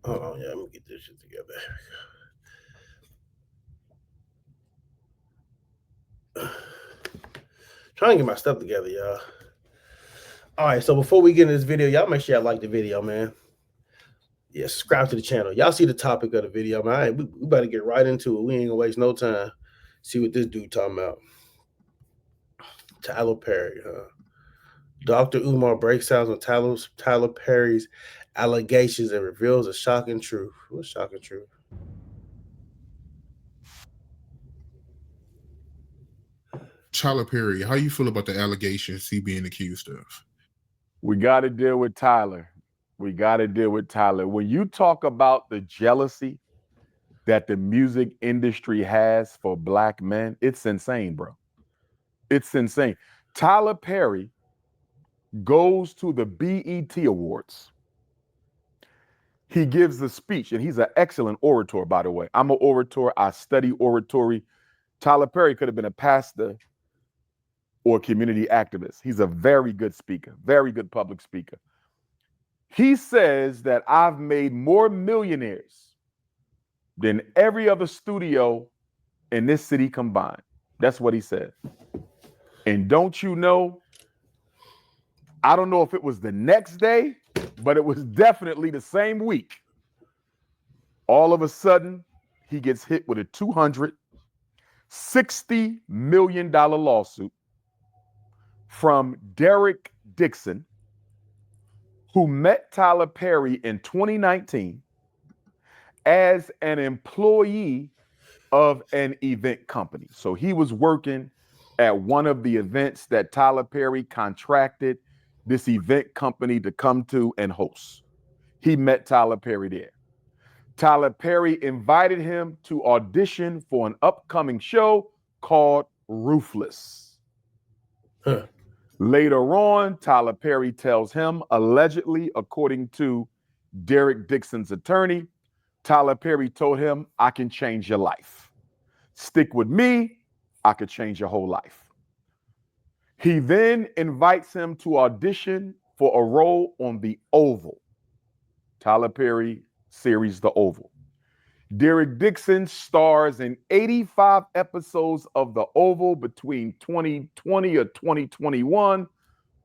Hold on, yeah, let me get this shit together. Trying to get my stuff together, y'all. All right, so before we get into this video, y'all make sure y'all like the video, man. Yeah, subscribe to the channel. Y'all see the topic of the video, man. We better get right into it. We ain't gonna waste no time. See what this dude talking about. Tyler Perry, huh? Dr. Umar breaks down on Tyler Perry's allegations and reveals a shocking truth. What's shocking truth? Tyler Perry, how you feel about the allegations he being accused of? We got to deal with Tyler. We got to deal with Tyler. When you talk about the jealousy that the music industry has for black men, it's insane, bro. It's insane. Tyler Perry goes to the BET Awards. He gives a speech, and he's an excellent orator, by the way. I'm an orator. I study oratory. Tyler Perry could have been a pastor or community activist. He's a very good speaker, very good public speaker. He says that I've made more millionaires than every other studio in this city combined. That's what he said. And don't you know, I don't know if it was the next day, but it was definitely the same week. All of a sudden, he gets hit with a $260 million lawsuit from Derek Dixon, who met Tyler Perry in 2019 as an employee of an event company. So he was working at one of the events that Tyler Perry contracted this event company to come to and host. He met Tyler Perry there. Tyler Perry invited him to audition for an upcoming show called Ruthless. Huh. Later on, Tyler Perry tells him, allegedly, according to Derek Dixon's attorney, Tyler Perry told him, I can change your life. Stick with me, I could change your whole life. He then invites him to audition for a role on The Oval, Tyler Perry series The Oval. Derek Dixon stars in 85 episodes of The Oval between 2020 or 2021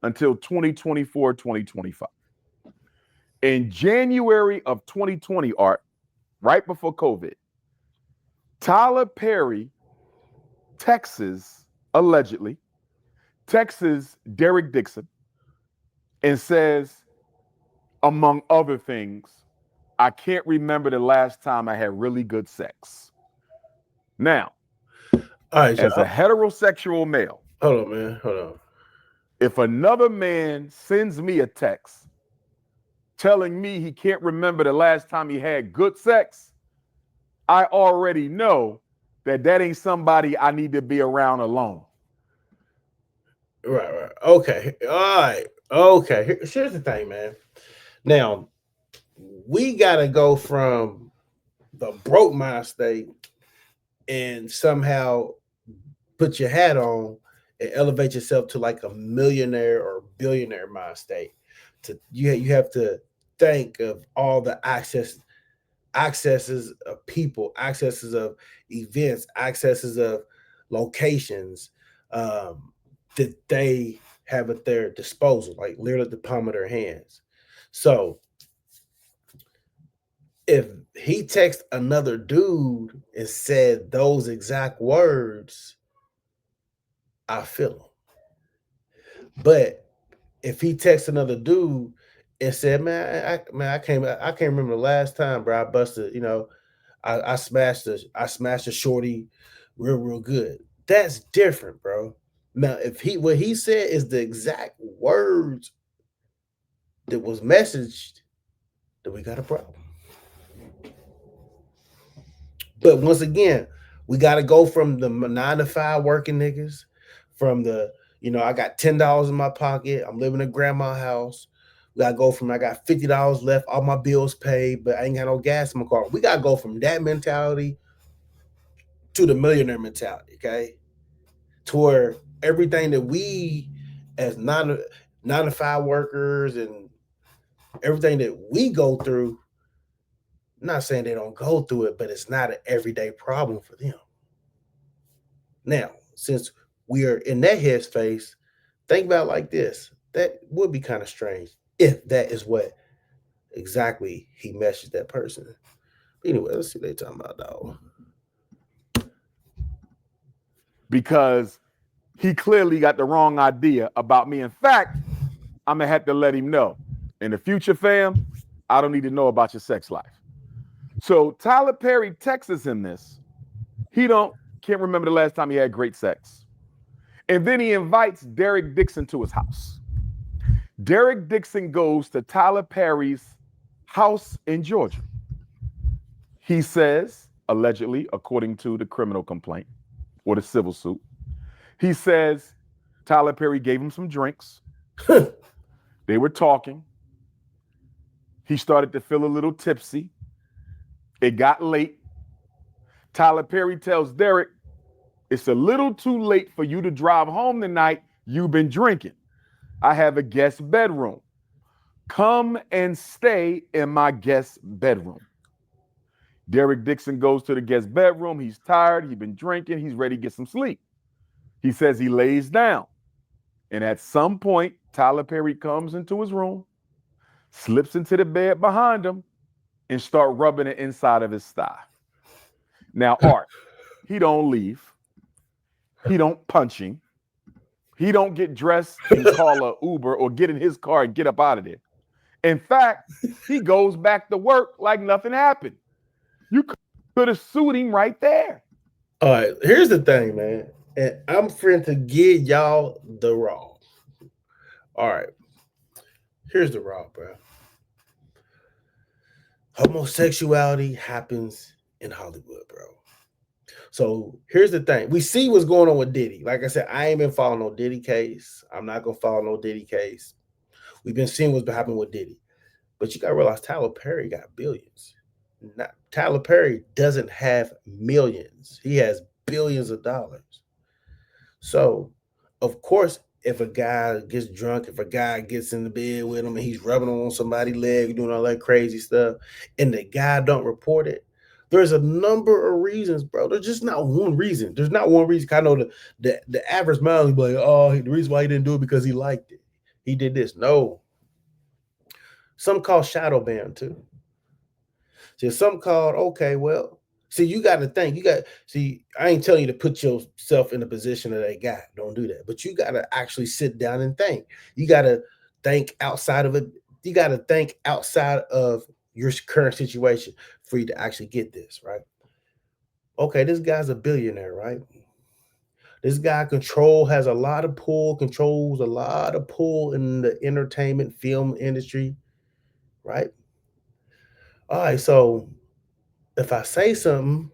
until 2024, 2025. In January of 2020, Art, right before COVID, Tyler Perry allegedly texts Derek Dixon and says, among other things, I can't remember the last time I had really good sex. Now, All right, as a heterosexual male, hold on, man. Hold on. if another man sends me a text telling me he can't remember the last time he had good sex, I already know that ain't somebody I need to be around alone. Right. Okay. All right. Okay. Here's the thing, man. Now, we got to go from the broke mind state and somehow put your hat on and elevate yourself to like a millionaire or billionaire mind state. You have to think of all the accesses of people, accesses of events, accesses of locations that they have at their disposal, like literally at the palm of their hands. So if he texted another dude and said those exact words, I feel him. But if he texts another dude and said, "Man, I can't remember the last time, bro. I busted, I smashed a shorty real good." That's different, bro. Now, if what he said is the exact words that was messaged, then we got a problem. But once again, we got to go from the 9 to 5 working niggas, from the, I got $10 in my pocket. I'm living in grandma's house. We got to go from I got $50 left, all my bills paid, but I ain't got no gas in my car. We got to go from that mentality to the millionaire mentality, okay? To where everything that we as 9 to 5 workers and everything that we go through not saying they don't go through it, but it's not an everyday problem for them. Now, since we are in that headspace, think about it like this. That would be kind of strange if that is what exactly he messaged that person. Anyway, let's see what they talking about, dog. Because he clearly got the wrong idea about me. In fact, I'm gonna have to let him know. In the future, fam, I don't need to know about your sex life. So Tyler Perry texts him this. He can't remember the last time he had great sex. And then he invites Derek Dixon to his house. Derek Dixon goes to Tyler Perry's house in Georgia. He says, allegedly, according to the criminal complaint or the civil suit, he says Tyler Perry gave him some drinks. They were talking. He started to feel a little tipsy. It got late. Tyler Perry tells Derek, it's a little too late for you to drive home tonight. You've been drinking. I have a guest bedroom. Come and stay in my guest bedroom. Derek Dixon goes to the guest bedroom. He's tired. He's been drinking. He's ready to get some sleep. He says he lays down. And at some point, Tyler Perry comes into his room, slips into the bed behind him, and start rubbing the inside of his thigh. Now, Art, he don't leave. He don't punch him. He don't get dressed and call a Uber or get in his car and get up out of there. In fact, he goes back to work like nothing happened. You could have sued him right there. All right, here's the thing, man. And I'm friend to give y'all the raw. All right. Here's the raw, bro. Homosexuality happens in Hollywood, bro. So here's the thing. We see what's going on with Diddy. Like I said, I ain't been following no Diddy case. I'm not gonna follow no Diddy case. We've been seeing what's been happening with Diddy. But you gotta realize Tyler Perry got billions. Tyler Perry doesn't have millions. He has billions of dollars. So, of course, if a guy gets drunk, if a guy gets in the bed with him and he's rubbing on somebody's leg, doing all that crazy stuff, and the guy don't report it, there's a number of reasons, bro. There's just not one reason. There's not one reason. I know the average man will be like, oh, the reason why he didn't do it because he liked it. He did this. No. Some call shadow ban too. So some called, okay, well, see, you got to think. I ain't telling you to put yourself in the position that they got. Don't do that. But you got to actually sit down and think. You got to think outside of it. You got to think outside of your current situation for you to actually get this, right? Okay, this guy's a billionaire, right? This guy controls a lot of pull in the entertainment film industry, right? All right, so if I say something,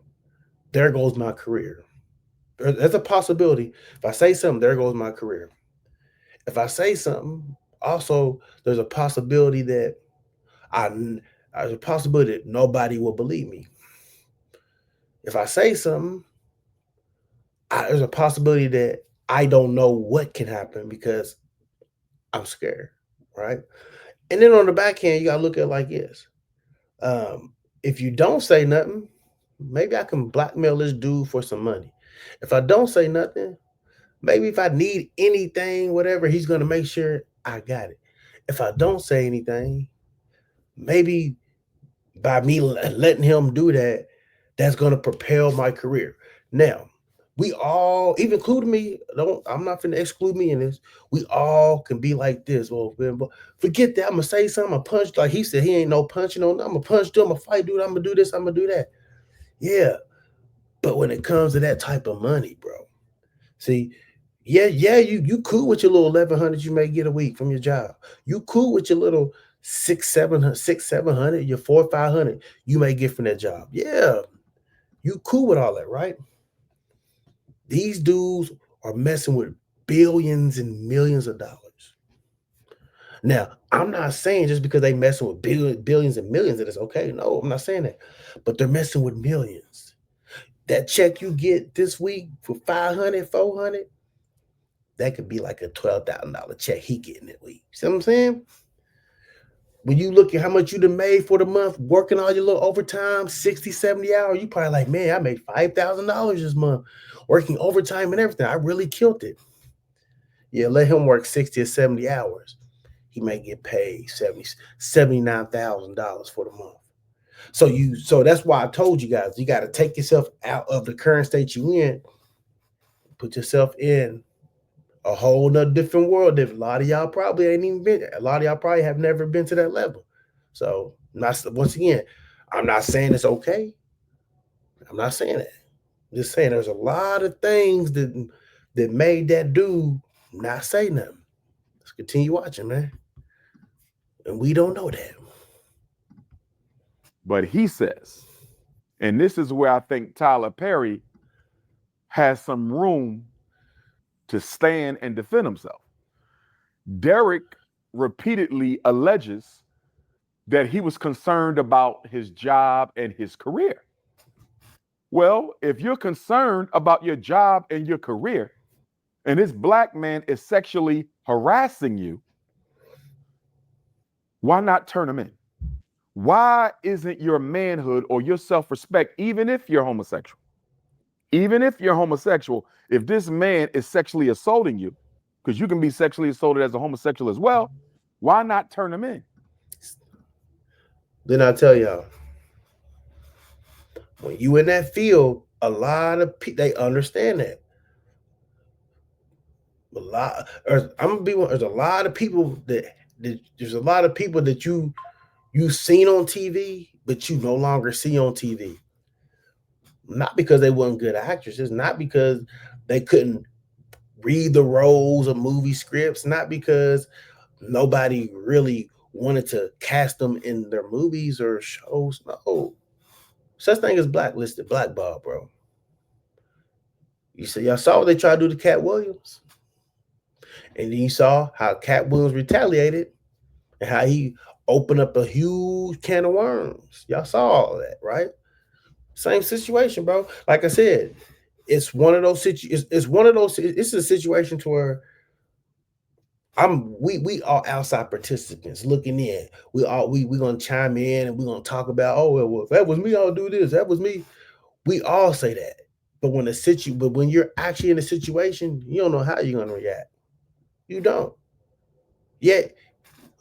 there goes my career. There's a possibility. If I say something, there goes my career. If I say something, also there's a possibility that nobody will believe me. If I say something, there's a possibility that I don't know what can happen because I'm scared, right? And then on the back end, you gotta look at it like this. If you don't say nothing, maybe I can blackmail this dude for some money. If I don't say nothing, maybe if I need anything, whatever, he's gonna make sure I got it. If I don't say anything, maybe by me letting him do that, that's gonna propel my career. Now, we all, even including me, I'm not gonna exclude me in this. We all can be like this. Well, forget that. I'm gonna say something. I'm gonna punch. Like he said, he ain't no punching on. I'm gonna punch dude. I'm gonna fight dude. I'm gonna do this. I'm gonna do that. Yeah, but when it comes to that type of money, bro, see, yeah, you cool with your little 1,100 you may get a week from your job. You cool with your little 600, your 400-500 you may get from that job. Yeah, you cool with all that, right? These dudes are messing with billions and millions of dollars. Now, I'm not saying just because they messing with billions and millions that it's okay. No, I'm not saying that. But they're messing with millions. That check you get this week for 500, 400, that could be like a $12,000 check he getting that week. See what I'm saying? when you look at how much you done made for the month, working all your little overtime, 60, 70 hours, you probably like, man, I made $5,000 this month working overtime and everything. I really killed it. Yeah, let him work 60 or 70 hours. He may get paid $79,000 for the month. So that's why I told you guys, you got to take yourself out of the current state you in, put yourself in a whole nother different world that a lot of y'all probably ain't even been. A lot of y'all probably have never been to that level. So not once again, I'm not saying it's okay. I'm not saying that. I'm just saying there's a lot of things that made that dude not say nothing. Let's continue watching, man. And we don't know that. But he says, and this is where I think Tyler Perry has some room to stand and defend himself. Derek repeatedly alleges that he was concerned about his job and his career. Well, if you're concerned about your job and your career, and this black man is sexually harassing you, why not turn him in? Why isn't your manhood or your self-respect, even if you're homosexual, if this man is sexually assaulting you, because you can be sexually assaulted as a homosexual as well, why not turn him in? Then I tell y'all, when you in that field, a lot of people they understand that. I'm gonna be one. There's a lot of people there's a lot of people that you seen on TV, but you no longer see on TV. Not because they weren't good actresses, not because they couldn't read the roles of movie scripts, not because nobody really wanted to cast them in their movies or shows. No. Such thing as blacklisted, blackball, bro. Y'all saw what they tried to do to Cat Williams. And then you saw how Cat Williams retaliated and how he opened up a huge can of worms. Y'all saw all that, right? Same situation, bro. Like I said, it's one of those it's one of those. It's a situation to where we are outside participants looking in. We gonna chime in and we're gonna talk about, oh well, if that was me, I'll do this. That was me. We all say that. But when you're actually in a situation, you don't know how you're gonna react. You don't. Yet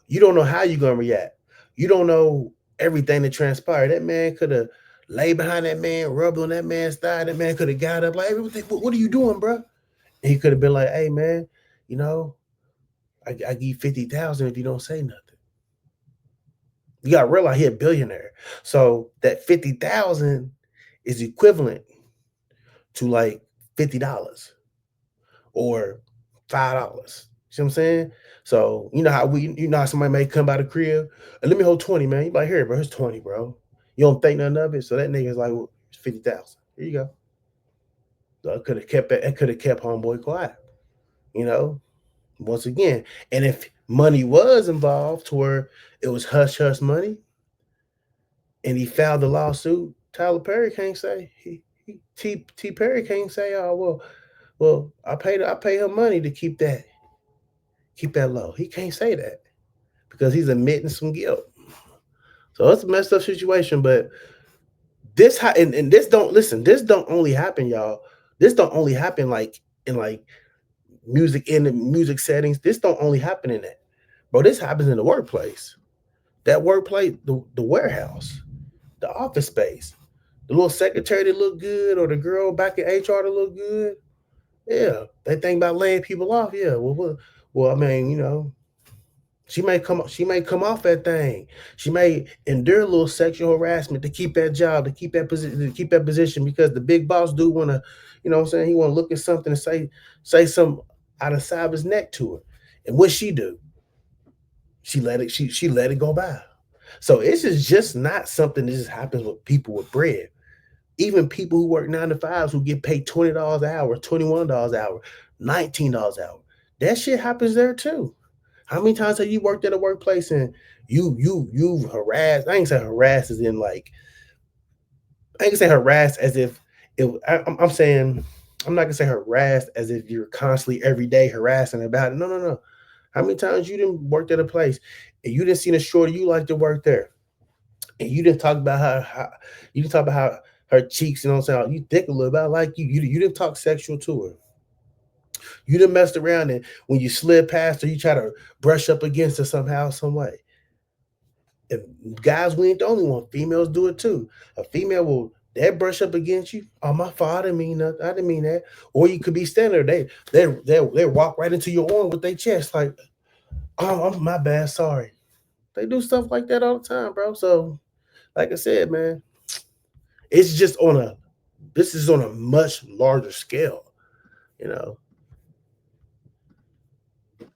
you don't know how you're gonna react. You don't know everything that transpired. That man could have laid behind that man, rubbed on that man's thigh. That man could have got up like, hey, what are you doing, bro? And he could have been like, hey man, you know, I give you 50,000 if you don't say nothing. You gotta realize he a billionaire. So that 50,000 is equivalent to like $50 or $5. See what I'm saying? So you know how somebody may come by the crib, let me hold 20, man. You like, here, bro, it's 20, bro. You don't think nothing of it. So that nigga's like, well, it's 50,000. Here you go. So it could have kept homeboy quiet, you know. Once again, and if money was involved to where it was hush hush money, and he filed the lawsuit, Tyler Perry can't say T Perry can't say, oh well, I pay him money to keep that low. He can't say that because he's admitting some guilt. So it's a messed up situation, but this and this don't listen. This don't only happen, y'all. This don't only happen like in the music settings. This don't only happen in that, bro. This happens in the workplace. That workplace, the warehouse, the office space, the little secretary that look good, or the girl back in HR that look good. Yeah, they think about laying people off. Yeah, well, I mean, you know, she may come off that thing. She may endure a little sexual harassment to keep that job, to keep that position, because the big boss do want to, you know what I'm saying? He want to look at something and say something out of side of his neck to her. And what she do? She let it go by. So this is just not something that just happens with people with bread. Even people who work 9 to 5s who get paid $20 an hour, $21 an hour, $19 an hour. That shit happens there too. How many times have you worked at a workplace and you've harassed? I ain't saying harassed as in like, I ain't saying harassed as if I'm saying, I'm not gonna say harassed as if you're constantly every day harassing about it. No. How many times you didn't worked at a place and you didn't see a shorty you like to work there, and you didn't talk about how you didn't talk about how her cheeks, you know what I'm saying? You thick a little bit, I like you. You didn't talk sexual to her. You didn't mess around, and when you slid past her, you try to brush up against her somehow, some way. And guys, we ain't the only one. Females do it too. A female will that brush up against you. Oh, my fault. I didn't mean nothing. I didn't mean that. Or you could be standing there. They walk right into your arm with their chest like, oh, my bad. Sorry. They do stuff like that all the time, bro. So, like I said, man, it's just on a. This is on a much larger scale. You know.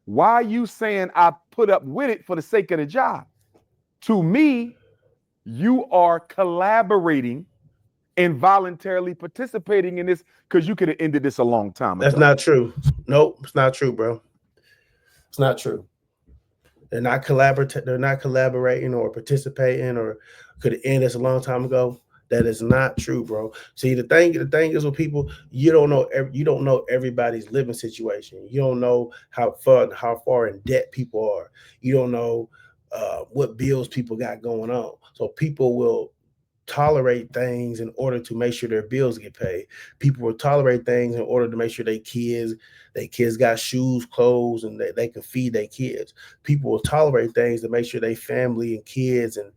Why are you saying I put up with it for the sake of the job? To me, you are collaborating and voluntarily participating in this because you could have ended this a long time ago. That's not true. Nope, it's not true, bro. It's not true. They're not collaborating or participating or could have ended this a long time ago. That is not true, bro. See, the thing is with people, you don't know everybody's living situation. You don't know how far in debt people are. You don't know what bills people got going on. So people will tolerate things in order to make sure their bills get paid. People will tolerate things in order to make sure their kids got shoes, clothes, and they can feed their kids. People will tolerate things to make sure their family and kids and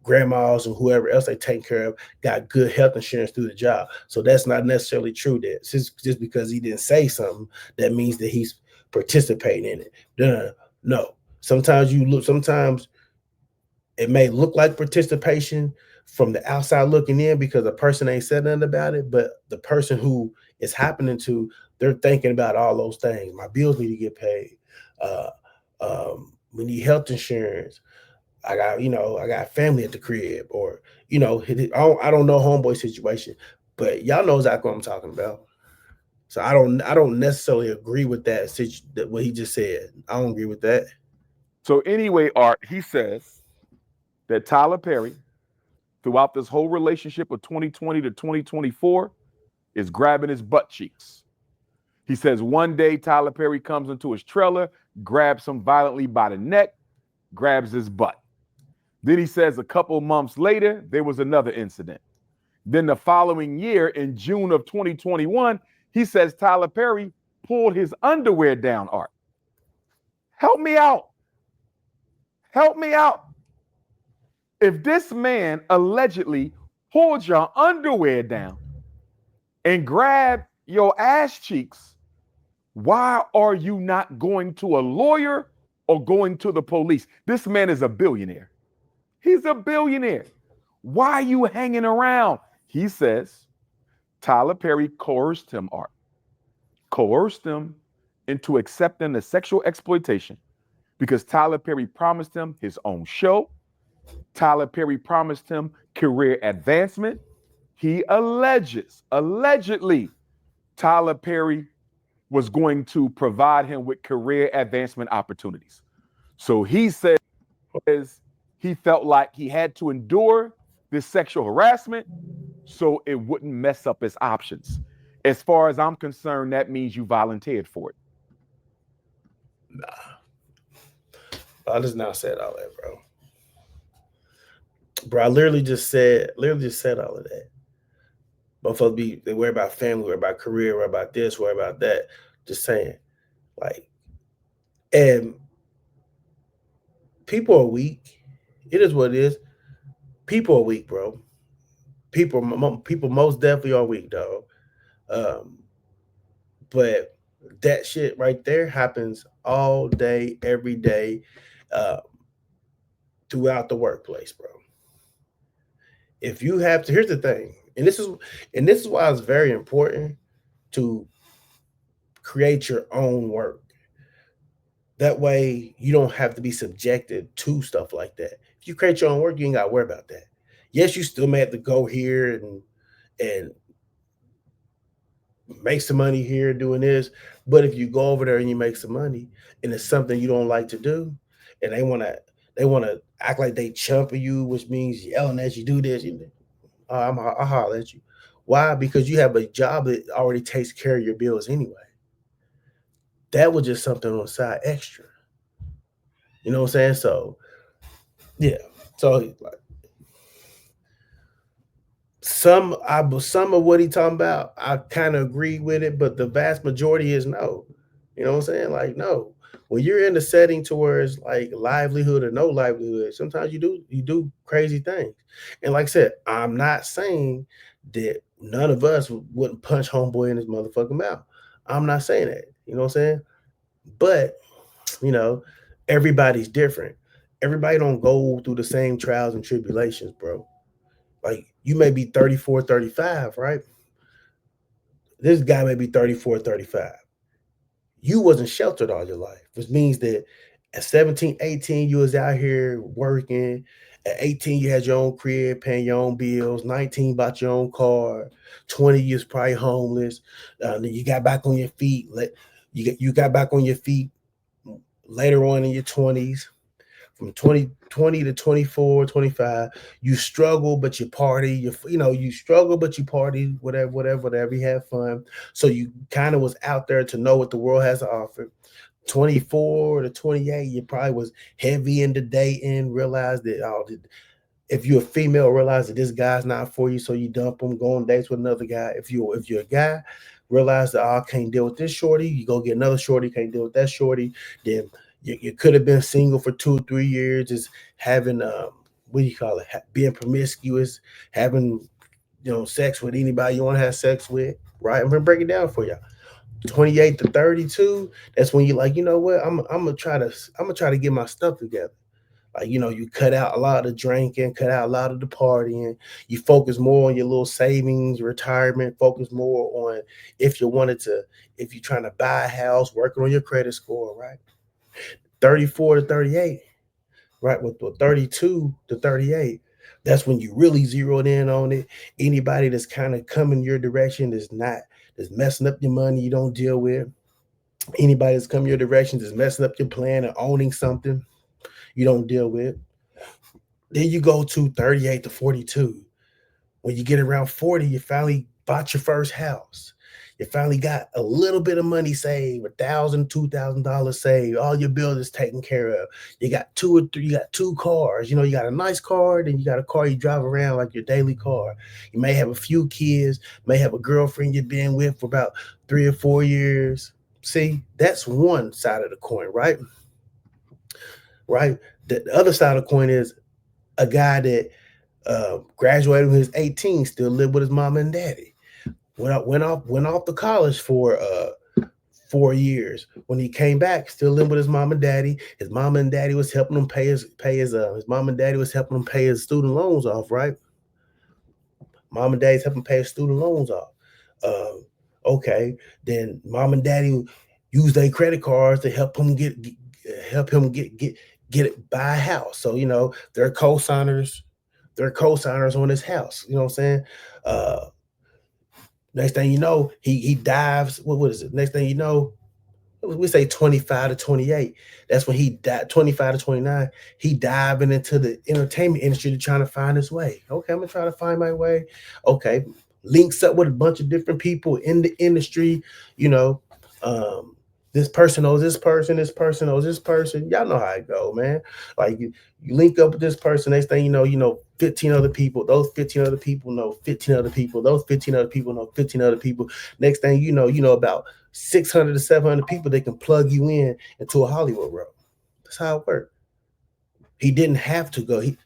grandmas and whoever else they take care of got good health insurance through the job. So that's not necessarily true that just because he didn't say something, that means that he's participating in it. No. Sometimes it may look like participation from the outside looking in because the person ain't said nothing about it, but the person who it's happening to, they're thinking about all those things. My bills need to get paid. We need health insurance. I got family at the crib, or I don't know homeboy situation, but y'all know exactly what I'm talking about. So I don't necessarily agree with that what he just said. I don't agree with that. So anyway, Art, he says that Tyler Perry, throughout this whole relationship of 2020 to 2024, is grabbing his butt cheeks. He says one day Tyler Perry comes into his trailer, grabs him violently by the neck, grabs his butt. Then he says a couple months later, there was another incident. Then the following year, in June of 2021, he says Tyler Perry pulled his underwear down, Art. Help me out. Help me out. If this man allegedly pulled your underwear down and grabbed your ass cheeks, why are you not going to a lawyer or going to the police? This man is a billionaire. He's a billionaire. Why are you hanging around? He says Tyler Perry coerced him, Art. Coerced him into accepting the sexual exploitation because Tyler Perry promised him his own show. Tyler Perry promised him career advancement. He allegedly, Tyler Perry was going to provide him with career advancement opportunities. So he says he felt like he had to endure this sexual harassment so it wouldn't mess up his options. As far as I'm concerned, that means you volunteered for it. Nah. I just now said all that, bro. Bro, I literally just said all of that. Both of them they worry about family, worry about career, worry about this, worry about that. Just saying. Like, and people are weak. It is what it is. People are weak, bro. People most definitely are weak, dog. But that shit right there happens all day, every day, uh, throughout the workplace, bro. If you have to, here's the thing, and this is why it's very important to create your own work. That way, you don't have to be subjected to stuff like that. If you create your own work, you ain't got to worry about that. Yes, you still may have to go here and make some money here doing this, but if you go over there and you make some money, and it's something you don't like to do, and they want to act like they chumping you, which means yelling at you, do this, I'll holler at you. Why? Because you have a job that already takes care of your bills anyway. That was just something on the side extra. You know what I'm saying? So yeah. So like, some of what he talking about, I kind of agree with it, but the vast majority is no. You know what I'm saying? Like no. When you're in a setting to where it's like livelihood or no livelihood, sometimes you do crazy things. And like I said, I'm not saying that none of us wouldn't punch homeboy in his motherfucking mouth. I'm not saying that. You know what I'm saying? But you know, everybody's different. Everybody don't go through the same trials and tribulations, bro. Like you may be 34, 35, right? This guy may be 34, 35. You wasn't sheltered all your life, which means that at 17, 18, you was out here working. At 18, you had your own crib, paying your own bills. 19, bought your own car. 20, you was probably homeless. Then you got back on your feet. You got back on your feet later on in your 20s. From 20 to 24, 25, you struggle, but you party. You struggle, but you party, whatever. You have fun. So you kind of was out there to know what the world has to offer. 24 to 28, you probably was heavy into dating, realized that if you're a female, realize that this guy's not for you, so you dump him, go on dates with another guy. If you're a guy, realize that I can't deal with this shorty, you go get another shorty, can't deal with that shorty. Then you could have been single for 2 or 3 years, just having what do you call it? Being promiscuous, having sex with anybody you want to have sex with. Right? I'm gonna break it down for you. 28 to 32, that's when you're like, you know what? I'm gonna try to get my stuff together. Like, you cut out a lot of the drinking, cut out a lot of the partying. You focus more on your little savings, retirement, focus more on if you wanted to, if you're trying to buy a house, working on your credit score, right? 34 to 38, right? With 32 to 38, that's when you really zeroed in on it. Anybody that's kind of coming your direction that's messing up your money, you don't deal with. Anybody that's coming your direction that's messing up your plan and owning something, you don't deal with. Then you go to 38 to 42. When you get around 40, you finally bought your first house. You finally got a little bit of money saved, $1,000, $2,000 saved. All your bills is taken care of. You got two or three, you got two cars. You got a nice car, then you got a car you drive around like your daily car. You may have a few kids, may have a girlfriend you've been with for about 3 or 4 years. See, that's one side of the coin, right? Right. The other side of the coin is a guy that graduated when he was 18, still lived with his mom and daddy. Went off to college for 4 years. When he came back, still living with his mom and daddy. His mom and daddy was helping him his mom and daddy was helping him pay his student loans off, right? Mom and daddy's helping pay his student loans off. Okay, then mom and daddy use their credit cards to help him get it buy a house. So they're co-signers. They're co-signers on his house. You know what I'm saying? Uh, Next thing you know, he dives. What is it? Next thing you know, we say 25 to 28. That's when he died. 25 to 29, he diving into the entertainment industry to trying to find his way. Okay, I'm gonna try to find my way. Okay, links up with a bunch of different people in the industry. You know, um, this person knows this person. This person knows this person. Y'all know how it go, man. Like you link up with this person. Next thing you know 15 other people. Those 15 other people know 15 other people. Those 15 other people know 15 other people. Next thing you know about 600 to 700 people that can plug you in into a Hollywood role. That's how it works. He didn't have to go. He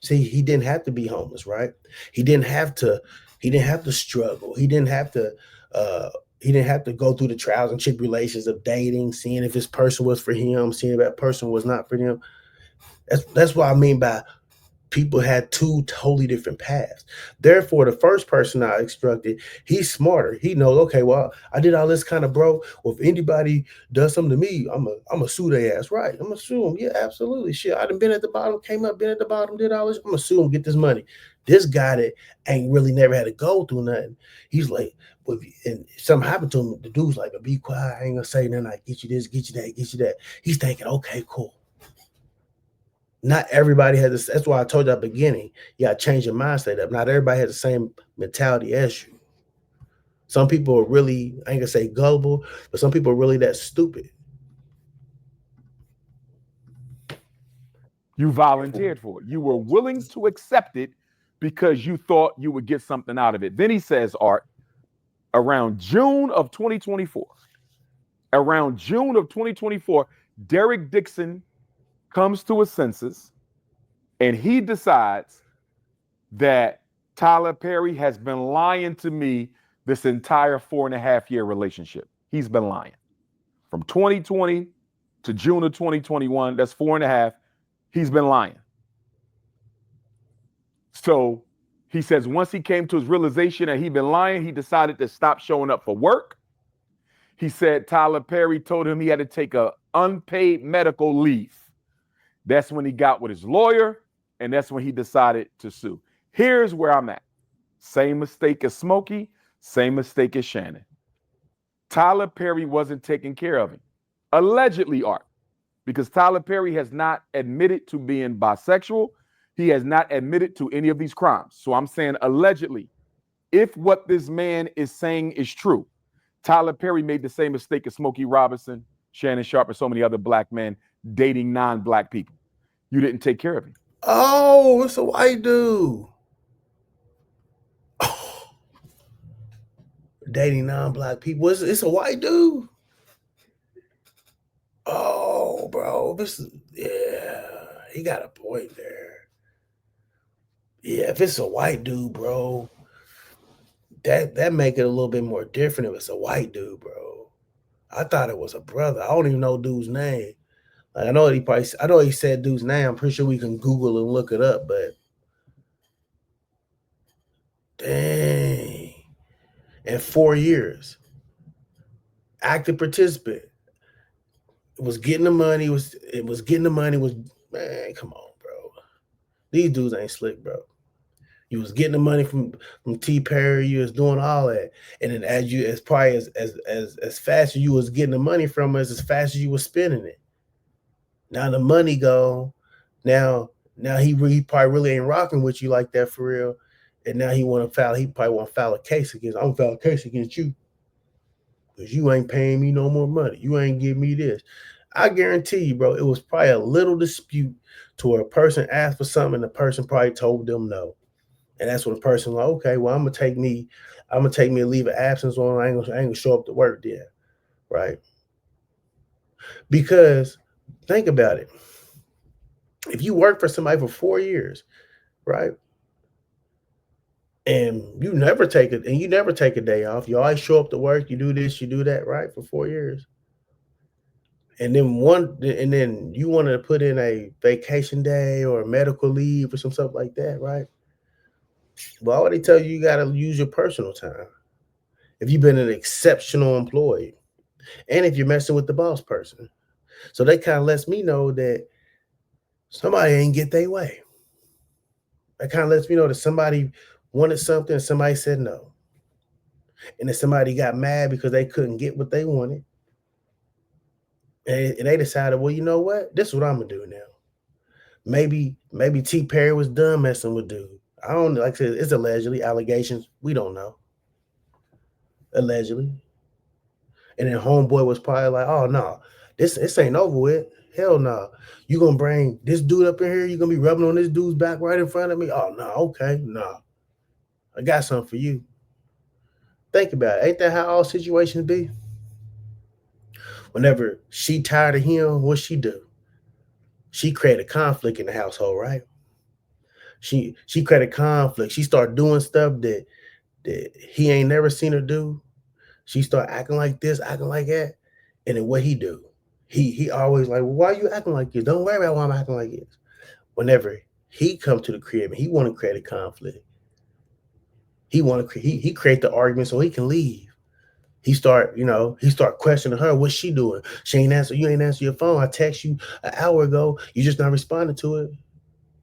didn't have to be homeless, right? He didn't have to. He didn't have to struggle. He didn't have to. Uh, he didn't have to go through the trials and tribulations of dating, seeing if this person was for him, seeing if that person was not for him. That's what I mean by people had two totally different paths. Therefore, the first person I instructed, he's smarter. He knows, okay, well, I did all this kind of bro. Well, if anybody does something to me, I'm a sue their ass. Right. I'm gonna sue them. Yeah, absolutely. Shit. I done been at the bottom, came up, been at the bottom, did all this. I'm gonna sue them, get this money. This guy that ain't really never had to go through nothing. He's like, well, and something happened to him. The dude's like, be quiet, I ain't gonna say nothing. I get you this, get you that, get you that. He's thinking, okay, cool. Not everybody has this. That's why I told you at the beginning, you got to change your mindset up. Not everybody has the same mentality as you. Some people are really, I ain't gonna say gullible, but some people are really that stupid. You volunteered for it. You were willing to accept it because you thought you would get something out of it. Then he says, Art, around June of 2024, Derek Dixon comes to his senses and he decides that Tyler Perry has been lying to me this entire 4.5 year relationship. He's been lying. From 2020 to June of 2021, that's 4.5. He's been lying. So he says once he came to his realization that he'd been lying, he decided to stop showing up for work. He said Tyler Perry told him he had to take an unpaid medical leave. That's when he got with his lawyer, and that's when he decided to sue. Here's where I'm at. Same mistake as Smokey, same mistake as Shannon. Tyler Perry wasn't taking care of him. Allegedly, Art, because Tyler Perry has not admitted to being bisexual. He has not admitted to any of these crimes. So I'm saying allegedly, if what this man is saying is true, Tyler Perry made the same mistake as Smokey Robinson, Shannon Sharpe, and so many other black men dating non-black people. You didn't take care of him. Oh, it's a white dude. Oh, dating non-black people. It's a white dude. Oh, bro, he got a point there. Yeah, if it's a white dude, bro, that make it a little bit more different if it's a white dude, bro. I thought it was a brother. I don't even know dude's name. Like, I know he said dude's name. I'm pretty sure we can Google and look it up, but dang. In 4 years, active participant. It was getting the money. Man, come on, bro. These dudes ain't slick, bro. You was getting the money from T Perry. You was doing all that, and then as fast as you was getting the money from us, as fast as you was spending it. Now the money gone. Now he probably really ain't rocking with you like that for real, and now he probably want to file a case against. I'm gonna file a case against you because you ain't paying me no more money. You ain't giving me this. I guarantee you, bro, it was probably a little dispute to where a person asked for something and the person probably told them no. And that's when the person like, okay, well, I'm gonna take me a leave of absence on. I ain't gonna show up to work then, right? Because think about it. If you work for somebody for 4 years, right? And you never take a day off. You always show up to work, you do this, you do that, right? For 4 years. And then you want to put in a vacation day or a medical leave or some stuff like that, right? Why would they tell you got to use your personal time? If you've been an exceptional employee and if you're messing with the boss person. So that kind of lets me know that somebody ain't get their way. That kind of lets me know that somebody wanted something and somebody said no. And then somebody got mad because they couldn't get what they wanted. And they decided, well, you know what? This is what I'm going to do now. Maybe T. Perry was done messing with dude. I don't know. Like I said, it's allegedly allegations. We don't know. Allegedly. And then homeboy was probably like, oh, no, this ain't over with. Hell no. You going to bring this dude up in here? You going to be rubbing on this dude's back right in front of me? Oh, no, okay, no. I got something for you. Think about it. Ain't that how all situations be? Whenever she tired of him, what she do? She created conflict in the household, right? She created conflict. She started doing stuff that he ain't never seen her do. She started acting like this, acting like that. And then what he do? He always like, well, why are you acting like this? Don't worry about why I'm acting like this. Whenever he come to the crib and he want to create a conflict, he create the argument so he can leave. He start questioning her. What's she doing? She ain't answer. You ain't answer your phone. I text you an hour ago. You just not responding to it.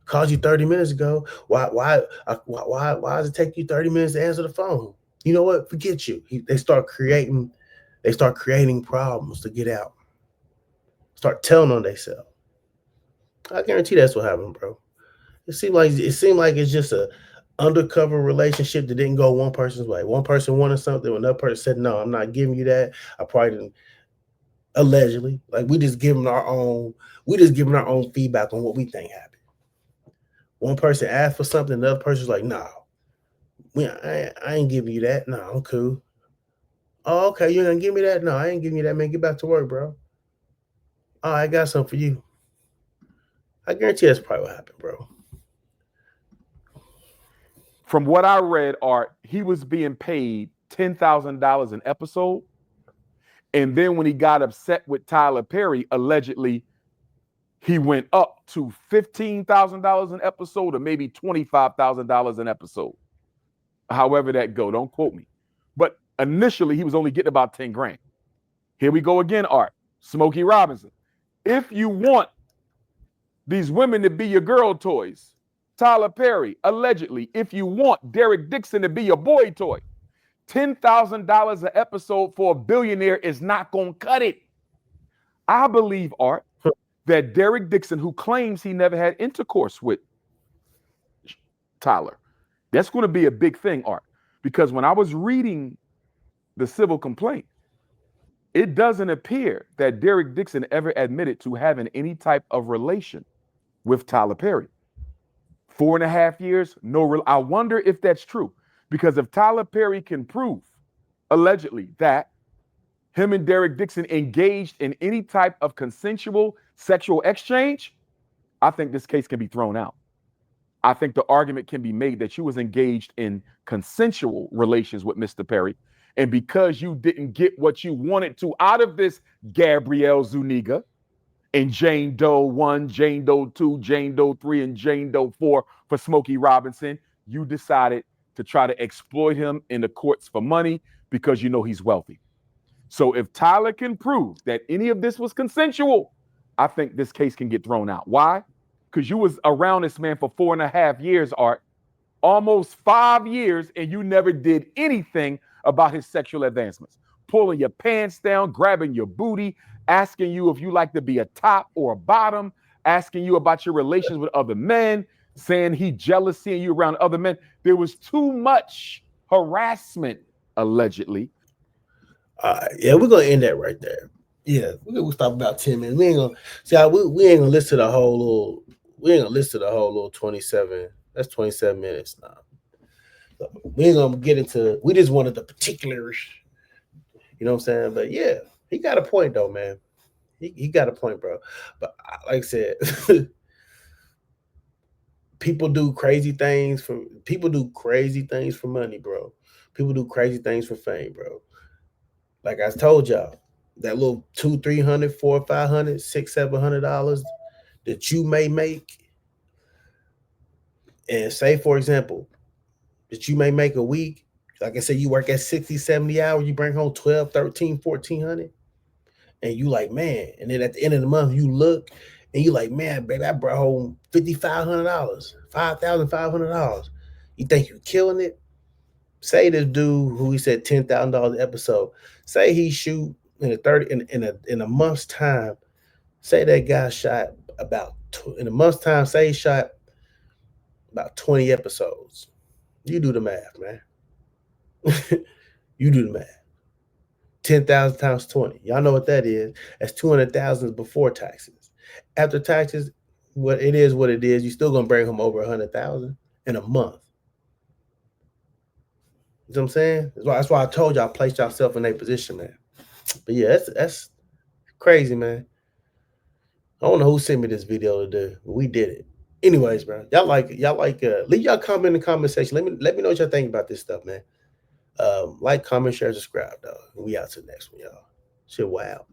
Called you 30 minutes ago. Why does it take you 30 minutes to answer the phone? You know what? Forget you. They start creating problems to get out. Start telling on themselves. I guarantee that's what happened, bro. It seemed like it's just a undercover relationship that didn't go one person's way. One person wanted something, another person said, no, I'm not giving you that. I probably didn't Allegedly. Like we just giving our own feedback on what we think happened. One person asked for something, the other person's like, "No, I ain't giving you that. No, I'm cool." Oh, okay, you ain't gonna give me that? No, I ain't giving you that, man. Get back to work, bro. Oh, I got something for you. I guarantee that's probably what happened, bro. From what I read, Art, he was being paid $10,000 an episode. And then when he got upset with Tyler Perry, allegedly, he went up to $15,000 an episode or maybe $25,000 an episode. However that go, don't quote me. But initially, he was only getting about 10 grand. Here we go again, Art. Smokey Robinson. If you want these women to be your girl toys, Tyler Perry, allegedly, if you want Derek Dixon to be your boy toy, $10,000 an episode for a billionaire is not going to cut it. I believe, Art, that Derek Dixon, who claims he never had intercourse with Tyler, that's going to be a big thing, Art, because when I was reading the civil complaint, it doesn't appear that Derek Dixon ever admitted to having any type of relation with Tyler Perry. 4.5 years, no. I wonder if that's true, because if Tyler Perry can prove, allegedly, that him and Derek Dixon engaged in any type of consensual sexual exchange, I think this case can be thrown out. I think the argument can be made that you was engaged in consensual relations with Mr. Perry, and because you didn't get what you wanted to out of this Gabrielle Zuniga and Jane Doe 1, Jane Doe 2, Jane Doe 3, and Jane Doe 4 for Smokey Robinson, you decided to try to exploit him in the courts for money because you know he's wealthy. So if Tyler can prove that any of this was consensual, I think this case can get thrown out. Why? Because you was around this man for 4.5 years, Art, almost 5 years, and you never did anything about his sexual advancements. Pulling your pants down, grabbing your booty, asking you if you like to be a top or a bottom, asking you about your relations with other men, saying he jealous seeing you around other men. There was too much harassment, allegedly. Yeah, we're gonna end that right there. Yeah, we'll stop about 10 minutes. We ain't gonna see. We ain't gonna listen to the whole little. We ain't gonna listen to the whole little 27. That's 27 minutes now. So we ain't gonna get into. We just wanted the particulars. You know what I'm saying? But yeah, he got a point though, man. He got a point, bro. But like I said, people do crazy things for money, bro. People do crazy things for fame, bro. Like I told y'all, that little $200, $300, $400, $500, $600, $700 that you may make, and say for example, that you may make a week. Like I said, you work at 60, 70 hours, you bring home 12, 13, 1400, and you like, man, and then at the end of the month, you look and you like, man, baby, I brought home $5,500, $5,500. You think you're killing it? Say this dude who he said $10,000 an episode, say he shoot in a 30 in a month's time, say that guy shot about in a month's time, say he shot about 20 episodes. You do the math, man. You do the math. 10,000 times 20. Y'all know what that is. That's 200,000 before taxes. After taxes, what it is, you're still gonna bring home over 100,000 in a month. You know what I'm saying? That's why I told y'all, place yourself in a position, man. But yeah, that's crazy, man. I don't know who sent me this video to do, but we did it. Anyways, bro, y'all like leave y'all comment in the comment section. Let me know what y'all think about this stuff, man. Like, comment, share, subscribe, dog. We out to the next one, y'all. Shit, wow.